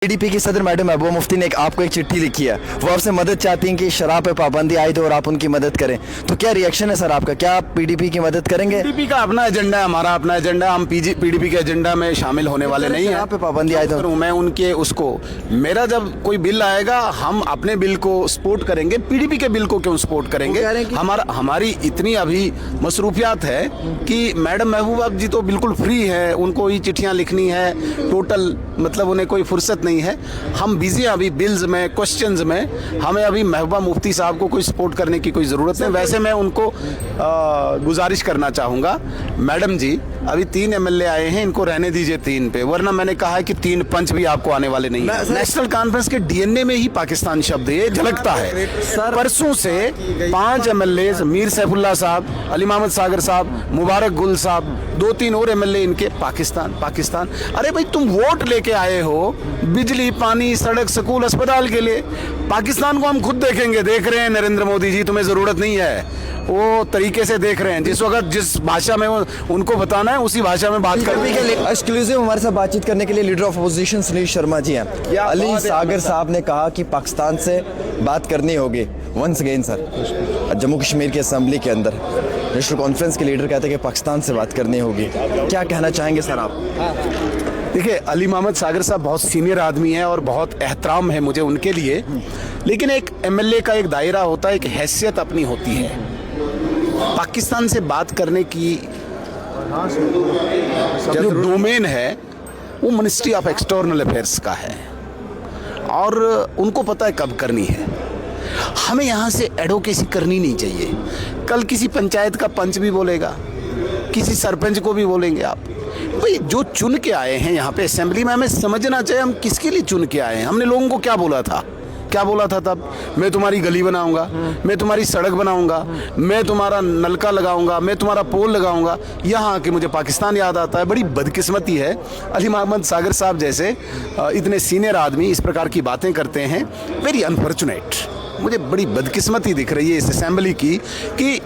PDP की सदर madam Mehbooba Mufti ने आपको एक चिट्ठी लिखी है। वो आपसे मदद चाहती हैं कि शराब पे पाबंदी आए तो और आप उनकी मदद करें। तो क्या रिएक्शन है सर आपका? क्या आप पीडीपी की मदद करेंगे? पीडीपी का अपना एजेंडा है, हमारा अपना एजेंडा। हम पीडीपी के एजेंडा में शामिल होने वाले नहीं हैं। शराब पे पाबंदी आए तो मैं उनके उसको मेरा जब कोई बिल आएगा हम अपने बिल को सपोर्ट करेंगे। पीडीपी के बिल को क्यों सपोर्ट करेंगे? हमारी इतनी अभी मसरूफियात है कि मैडम महबूबा जी तो बिल्कुल फ्री है, उनको ही चिट्ठियाँ लिखनी है, टोटल मतलब उन्हें कोई फुर्सत नहीं है। हम बिजी हैं अभी बिल्स में, क्वेश्चंस में। हमें अभी महबूबा मुफ्ती साहब को कोई सपोर्ट करने की कोई ज़रूरत नहीं। वैसे मैं उनको गुजारिश करना चाहूँगा, मैडम जी अभी 3 एमएलए आए हैं, इनको रहने दीजिए 3 पे, वरना मैंने कहा है कि 3 पंच भी आपको आने वाले नहीं है। नेशनल कॉन्फ्रेंस के डीएनए में ही पाकिस्तान शब्द ये झलकता है। परसों से 5 एमएलए, मीर सैफुल्लाह साहब, अली मोहम्मद सागर साहब, मुबारक गुल साहब, 2-3 और एमएलए इनके पाकिस्तान पाकिस्तान। अरे भाई तुम वोट लेके आए हो बिजली, पानी, सड़क, स्कूल, अस्पताल के लिए। पाकिस्तान को हम खुद देखेंगे, देख रहे हैं नरेंद्र मोदी जी, तुम्हें जरूरत नहीं है। वो तरीके से देख रहे हैं, जिस वक्त जिस भाषा में उनको बताना है उसी भाषा में बात करने के लिए। एक्सक्लूसिव हमारे साथ बातचीत करने के लिए leader of opposition Sunil Sharma ji हैं। अली सागर साहब ने कहा कि पाकिस्तान से बात करनी होगी। Once again sir, Jammu Kashmir की असेंबली के अंदर नेशनल कॉन्फ्रेंस के लीडर कहते हैं कि पाकिस्तान से बात करनी होगी। क्या कहना चाहेंगे सर आप? देखिए, अली मोहम्मद सागर साहब बहुत सीनियर आदमी है और बहुत एहतराम है मुझे उनके लिए, लेकिन एक एमएलए का एक दायरा होता है, एक हैसियत अपनी होती है। पाकिस्तान से बात करने की जो डोमेन है वो मिनिस्ट्री ऑफ एक्सटर्नल अफेयर्स का है और उनको पता है कब करनी है। हमें यहाँ से एडवोकेसी करनी नहीं चाहिए। कल किसी पंचायत का पंच भी बोलेगा, किसी सरपंच को भी बोलेंगे आप। भाई जो चुन के आए हैं यहाँ पे असेंबली में, हमें समझना चाहिए हम किसके लिए चुन के आए हैं। हमने लोगों को क्या बोला था तब? मैं तुम्हारी गली बनाऊंगा, मैं तुम्हारी सड़क बनाऊंगा, मैं तुम्हारा नलका लगाऊंगा, मैं तुम्हारा पोल लगाऊंगा। यहाँ आके मुझे पाकिस्तान याद आता है। बड़ी बदकिस्मती है अली मोहम्मद सागर साहब जैसे इतने सीनियर आदमी इस प्रकार की बातें करते हैं। Very unfortunate. मुझे बड़ी बदकिस्मती दिख रही है इस असेंबली की कि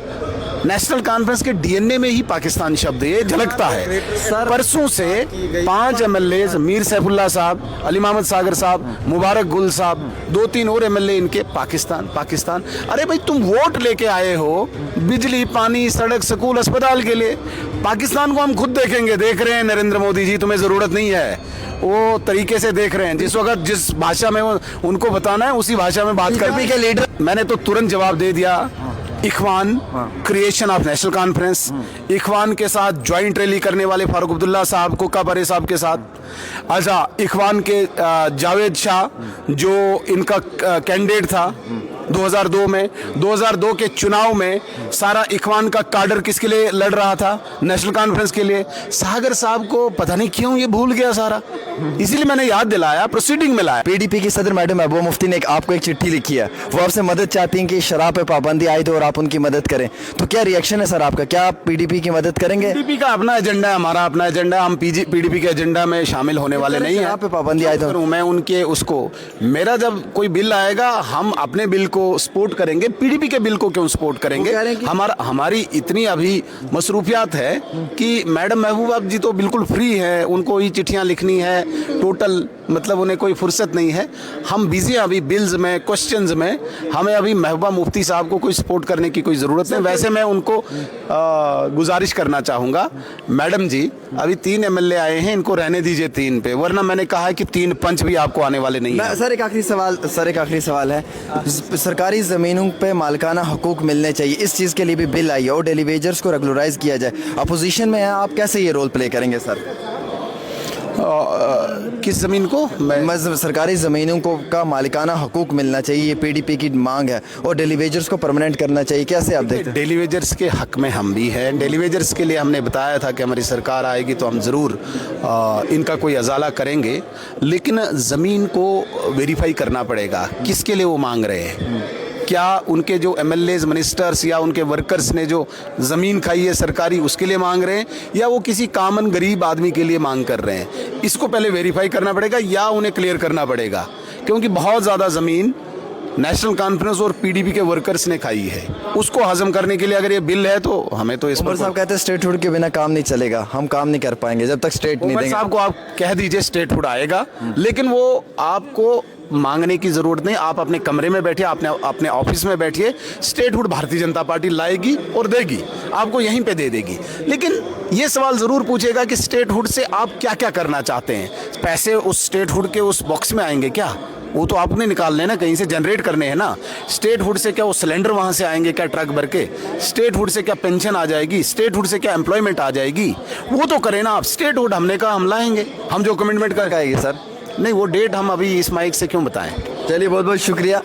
नेशनल कॉन्फ्रेंस के डीएनए में ही पाकिस्तान शब्द ये झलकता है। परसों से 5 एमएलए, मीर सैफुल्लाह साहब, अली मोहम्मद सागर साहब, मुबारक गुल साहब, 2-3 और एमएलए इनके पाकिस्तान। अरे भाई तुम वोट लेके आए हो बिजली, पानी, सड़क, स्कूल, अस्पताल के लिए। पाकिस्तान को हम खुद देखेंगे, देख रहे हैं नरेंद्र मोदी जी, तुम्हें जरूरत नहीं है। वो तरीके से देख रहे हैं, जिस वक्त जिस भाषा में उनको बताना है उसी भाषा में बात करने के लीडर। मैंने तो तुरंत जवाब दे दिया। इखवान, क्रिएशन ऑफ नेशनल कॉन्फ्रेंस, इखवान के साथ ज्वाइंट रैली करने वाले फारूक अब्दुल्ला साहब, कोका बरे साहब के साथ, अच्छा इखवान के जावेद शाह जो इनका कैंडिडेट था 2002 में, 2002 के चुनाव में सारा इखवान का काडर किसके लिए लड़ रहा था? नेशनल कॉन्फ्रेंस के लिए। सागर साहब को पता नहीं क्यों ये भूल गया सारा, इसीलिए मैंने याद दिलाया, प्रोसीडिंग में लाया। पीडीपी की सदर मैडम महबूबा मुफ्ती ने आपको एक चिट्ठी लिखी है। वो आपसे मदद चाहती हैं कि शराब पे पाबंदी आए तो और आप उनकी मदद करें। तो क्या रिएक्शन है सर आपका? क्या आप पीडीपी की मदद करेंगे? पीडीपी का अपना एजेंडा है, हमारा अपना एजेंडा। हम पीडीपी के एजेंडा में शामिल होने वाले नहीं हैं। शराब पे पाबंदी आए तो मैं उनके उसको मेरा जब कोई बिल आएगा हम अपने बिल को सपोर्ट करेंगे। पीडीपी के बिल को क्यों सपोर्ट करेंगे? हमारी इतनी अभी मसरूफियात है कि मैडम महबूबा जी तो बिल्कुल फ्री है, उनको ही चिट्ठियाँ लिखनी है, टोटल मतलब उन्हें कोई फुर्सत नहीं है। हम बिजी हैं अभी बिल्स में, क्वेश्चंस में। हमें अभी महबूबा मुफ्ती साहब को कोई सपोर्ट करने की कोई ज़रूरत नहीं। वैसे मैं उनको गुजारिश करना चाहूँगा, मैडम जी अभी 3 एमएलए आए हैं, इनको रहने दीजिए 3 पे, वरना मैंने कहा है कि 3 पंच भी आपको आने वाले नहीं है। सर एक आखिरी सवाल है। सरकारी ज़मीनों पे मालिकाना हकूक मिलने चाहिए, इस चीज़ के लिए भी बिल आई है और डेली वेजर्स को रेगुलराइज किया जाए। अपोजिशन में है, आप कैसे ये रोल प्ले करेंगे सर? किस ज़मीन को? सरकारी ज़मीनों को का मालिकाना हकूक मिलना चाहिए, ये पीडीपी की मांग है, और डेली वेजर्स को परमानेंट करना चाहिए। कैसे आप देखते हैं? डेली वेजर्स के हक में हम भी हैं। डेली वेजर्स के लिए हमने बताया था कि हमारी सरकार आएगी तो हम ज़रूर इनका कोई अजाला करेंगे, लेकिन ज़मीन को वेरीफाई करना पड़ेगा किसके लिए वो मांग रहे हैं। क्या उनके जो एमएलएज, मिनिस्टर्स या उनके वर्कर्स ने जो ज़मीन खाई है सरकारी उसके लिए मांग रहे हैं, या वो किसी कॉमन गरीब आदमी के लिए मांग कर रहे हैं? इसको पहले वेरीफाई करना पड़ेगा या उन्हें क्लियर करना पड़ेगा, क्योंकि बहुत ज़्यादा ज़मीन नेशनल कॉन्फ्रेंस और पीडीपी के वर्कर्स ने खाई है। उसको हजम करने के लिए अगर ये बिल है तो हमें तो इस उमर साहब कहते हैं स्टेटहुड के बिना काम नहीं चलेगा, हम काम नहीं कर पाएंगे जब तक स्टेट नहीं उमर देंगे। साहब को आप कह दीजिए स्टेटहुड आएगा, लेकिन वो आपको मांगने की जरूरत नहीं। आप अपने कमरे में बैठिए, अपने ऑफिस में बैठिए, स्टेटहुड भारतीय जनता पार्टी लाएगी और देगी, आपको यहीं पे दे देगी। लेकिन ये सवाल जरूर पूछेगा कि स्टेटहुड से आप क्या क्या करना चाहते हैं। पैसे उस स्टेटहुड के उस बॉक्स में आएंगे क्या? वो तो आपने निकालने ना, कहीं से जनरेट करने हैं ना। स्टेटहुड से क्या वो सिलेंडर वहां से आएंगे क्या ट्रक भर के? स्टेटहुड से क्या पेंशन आ जाएगी? स्टेटहुड से क्या एम्प्लॉयमेंट आ जाएगी? वो तो करें ना आप। स्टेटहुड हमने कहा हम लाएंगे, हम जो कमिटमेंट कर आएगी सर। नहीं, वो डेट हम अभी इस माइक से क्यों बताएं। चलिए बहुत बहुत शुक्रिया।